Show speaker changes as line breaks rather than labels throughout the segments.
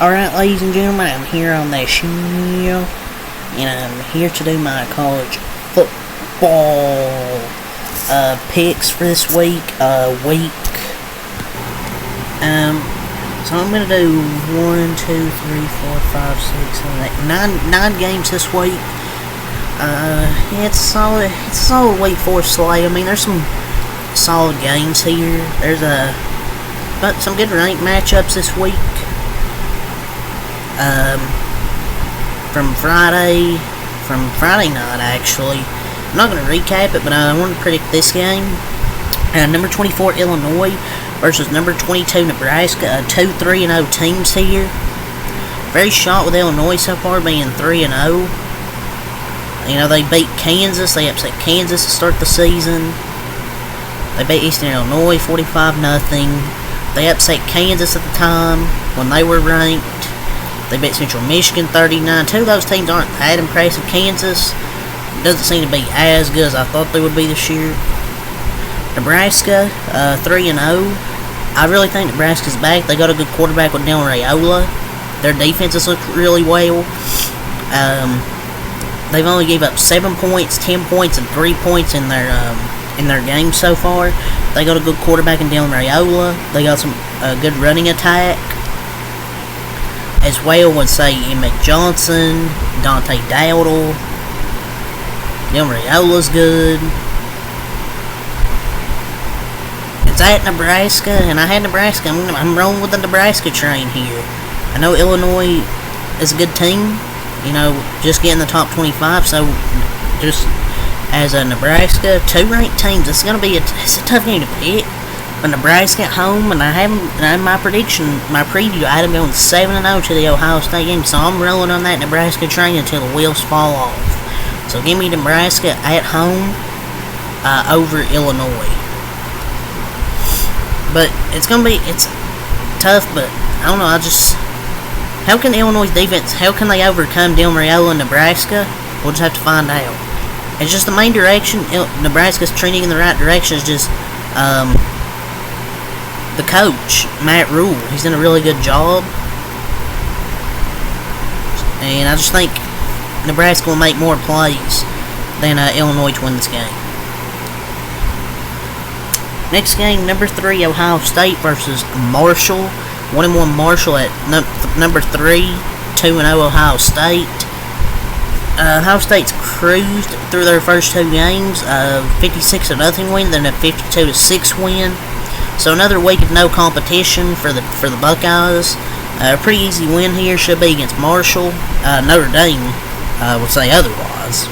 Alright, ladies and gentlemen, I'm here on the show, and I'm here to do my college football picks for this week. So I'm gonna do 1, 2, 3, 4, 5, 6, 7, 8, 9 games this week. Yeah, it's a solid week 4 slate. I mean, there's some solid games here. There's some good ranked matchups this week. From Friday night, actually. I'm not going to recap it, but I want to predict this game. Number 24, Illinois versus number 22, Nebraska. 2-3-0 teams here. Very shocked with Illinois so far being 3-0. You know, they beat Kansas. They upset Kansas to start the season. They beat Eastern Illinois 45-0. They upset Kansas at the time when they were ranked. They beat Central Michigan 39. Two of those teams aren't that impressive. Kansas doesn't seem to be as good as I thought they would be this year. Nebraska, 3-0. I really think Nebraska's back. They got a good quarterback with Dylan Raiola. Their defenses look really well. They've only gave up 7 points, 10 points, and 3 points in their game so far. They got a good quarterback in Dylan Raiola. They got some good running attack. As well would say Emmett Johnson, Dante Dowdle. Dylan Raiola's good. It's at Nebraska, and I had Nebraska. I'm rolling with the Nebraska train here. I know Illinois is a good team. You know, just getting the top 25. So, just as a Nebraska, 2 ranked teams, it's a tough game to pick. But Nebraska at home, and I have my prediction, my preview, I had them going 7-0 to the Ohio State game. So I'm rolling on that Nebraska train until the wheels fall off. So give me Nebraska at home over Illinois. But it's tough, but I don't know, how can Illinois' defense, how can they overcome Dylan Raiola in Nebraska? We'll just have to find out. It's just the main direction, Nebraska's trending in the right direction is just, the coach, Matt Rhule. He's done a really good job. And I just think Nebraska will make more plays than Illinois to win this game. Next game, number 3, Ohio State versus Marshall. 1-1 Marshall at number 3, 2-0 Ohio State. Ohio State's cruised through their first 2 games. 56-0 win, then a 52-6 win. So another week of no competition for the Buckeyes. A pretty easy win here should be against Marshall. Notre Dame would say otherwise.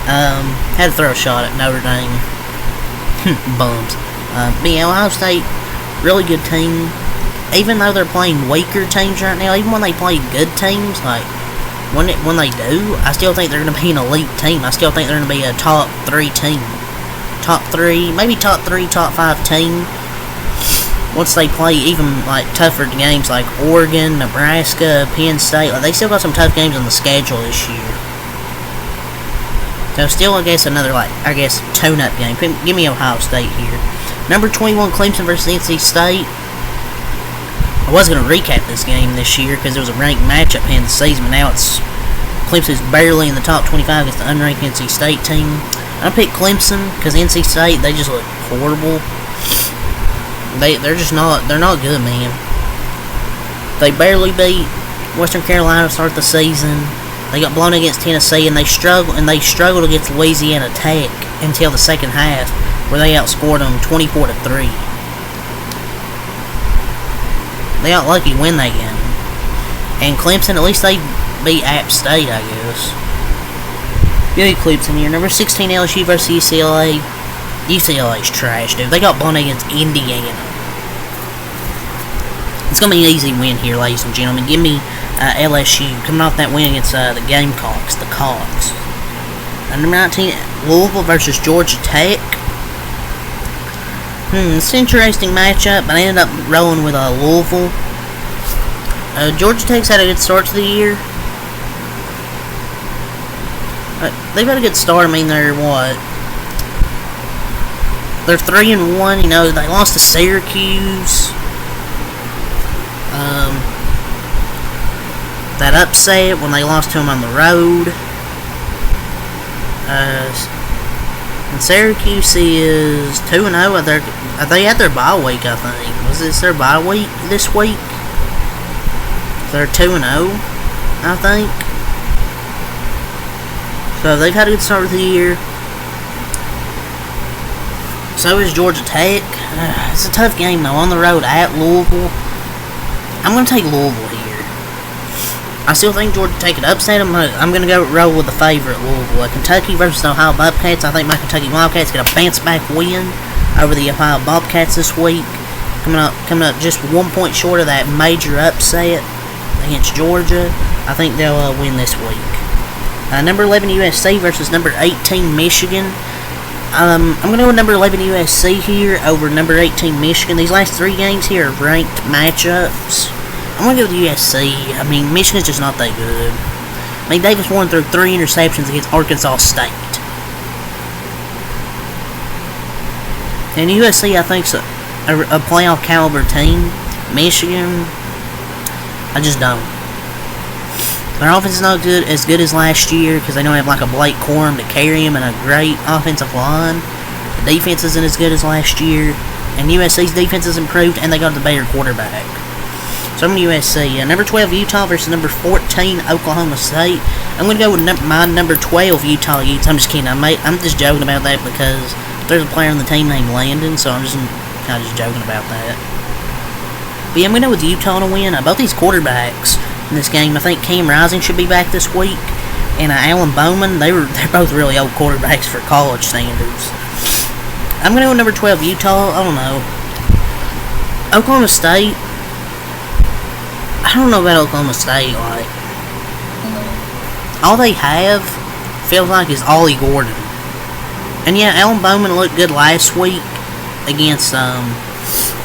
Had to throw a shot at Notre Dame. Bums. But yeah, Ohio State, really good team. Even though they're playing weaker teams right now, even when they play good teams, like when they do, I still think they're going to be an elite team. I still think they're going to be a top 3 team. Top 3, maybe top 3, top 5 team. Once they play even like tougher games like Oregon, Nebraska, Penn State, like they still got some tough games on the schedule this year. So still, another tune-up game. Give me Ohio State here. Number 21, Clemson versus NC State. I was going to recap this game this year because it was a ranked matchup in the season, but now Clemson's barely in the top 25 against the unranked NC State team. I picked Clemson because NC State, they just look horrible. They're not good, man. They barely beat Western Carolina to start the season. They got blown against Tennessee, and they struggled against Louisiana Tech until the second half, where they outscored them 24-3. They got lucky when they game. And Clemson, at least they beat App State, I guess. Billy Clemson here. Number 16, LSU versus UCLA. UCLA's trash, dude. They got blown against Indiana. It's going to be an easy win here, ladies and gentlemen. Give me LSU coming off that win against the Gamecocks, the Cogs. Number 19, Louisville versus Georgia Tech. It's an interesting matchup, but I ended up rolling with Louisville. Georgia Tech's had a good start to the year. They've had a good start. I mean, they're 3-1. You know, they lost to Syracuse. that upset when they lost to them on the road. And Syracuse is 2-0. They had their bye week, I think. Was this their bye week this week? They're 2-0, I think. So they've had a good start of the year. So is Georgia Tech. It's a tough game, though, on the road at Louisville. I'm going to take Louisville here. I still think Georgia Tech could upset them. I'm going to go roll with the favorite, Louisville. Kentucky versus the Ohio Bobcats. I think my Kentucky Wildcats get a bounce-back win over the Ohio Bobcats this week. Coming up just 1 point short of that major upset against Georgia. I think they'll win this week. Number 11 USC versus number 18 Michigan. I'm going to go with number 11 USC here over number 18 Michigan. These last 3 games here are ranked matchups. I'm going to go with USC. I mean, Michigan's just not that good. I mean, Davis Warren threw 3 interceptions against Arkansas State. And USC, I think, is a playoff caliber team. Michigan, I just don't. Their offense is not as good as last year because they don't have like a Blake Corum to carry him and a great offensive line. The defense isn't as good as last year, and USC's defense has improved, and they got the better quarterback. So I'm going to USC. Number 12 Utah versus number 14 Oklahoma State. I'm going to go with my number 12 Utah Utes. I'm just kidding. I'm just joking about that because there's a player on the team named Landon, so I'm just kind of just joking about that. But yeah, I'm going to go with Utah to win. Both these quarterbacks in this game, I think Cam Rising should be back this week, and Alan Bowman, they're both really old quarterbacks for college standards. I'm going to go with number 12 Utah. I don't know. Oklahoma State, I don't know about Oklahoma State. Like, all they have feels like is Ollie Gordon. And yeah, Alan Bowman looked good last week against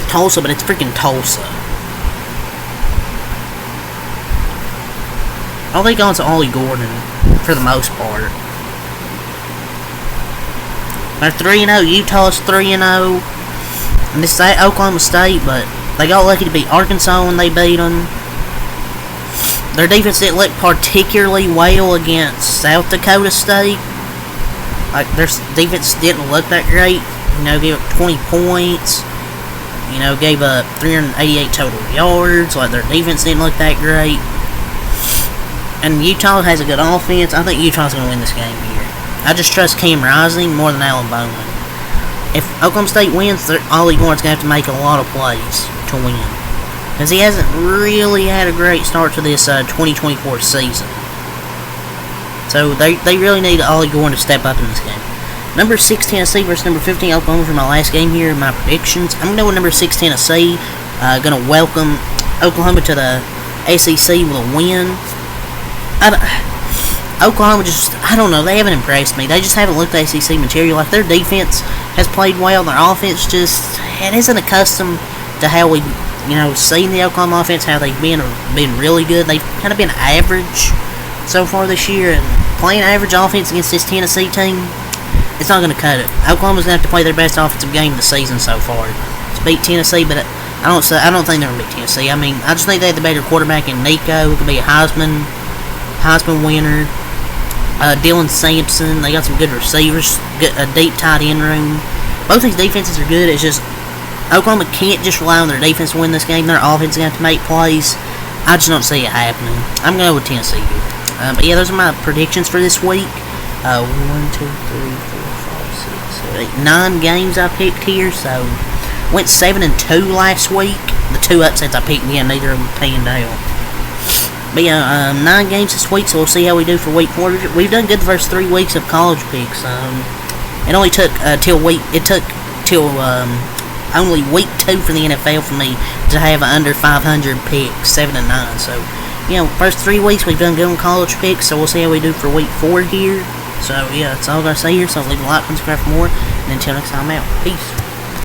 Tulsa, but it's freaking Tulsa. All they got is Ollie Gordon for the most part. They're 3-0. Utah's 3-0. And this is at Oklahoma State, but they got lucky to beat Arkansas when they beat them. Their defense didn't look particularly well against South Dakota State. Like, their defense didn't look that great. You know, gave up 20 points. You know, gave up 388 total yards. Like, their defense didn't look that great. And Utah has a good offense. I think Utah's going to win this game here. I just trust Cam Rising more than Alan Bowman. If Oklahoma State wins, Ollie Gordon's going to have to make a lot of plays to win. Because he hasn't really had a great start to this 2024 season. So they really need Ollie Gordon to step up in this game. Number 6 Tennessee versus number 15 Oklahoma for my last game here. My predictions. I'm going to go with number 6 Tennessee. Going to welcome Oklahoma to the SEC with a win. Oklahoma just, I don't know, they haven't impressed me. They just haven't looked at SEC material. Like, their defense has played well. Their offense just, it isn't accustomed to how we, seen the Oklahoma offense, how they've been really good. They've kind of been average so far this year. And playing average offense against this Tennessee team, it's not going to cut it. Oklahoma's going to have to play their best offensive game of the season so far to beat Tennessee, but I don't think they're going to beat Tennessee. I mean, I just think they have the better quarterback in Nico, who could be a Heisman winner. Dylan Sampson, they got some good receivers, a deep tight end room. Both these defenses are good. It's just Oklahoma can't just rely on their defense to win this game. Their offense is going to have to make plays. I just don't see it happening. I'm going to go with Tennessee. But yeah, those are my predictions for this week. 1, 2, 3, 4, 5, 6, 7, 8, 9 games I picked here. So went 7-2 last week. The 2 upsets I picked, again, neither of them panned out. But yeah, 9 games this week, so we'll see how we do for week 4. We've done good the first 3 weeks of college picks. It only took till only week 2 for the NFL for me to have an under 500 pick, 7-9. So, first 3 weeks we've done good on college picks, so we'll see how we do for week 4 here. So yeah, that's all I gotta say here. So leave a like, subscribe for more, and until next time, I'm out. Peace.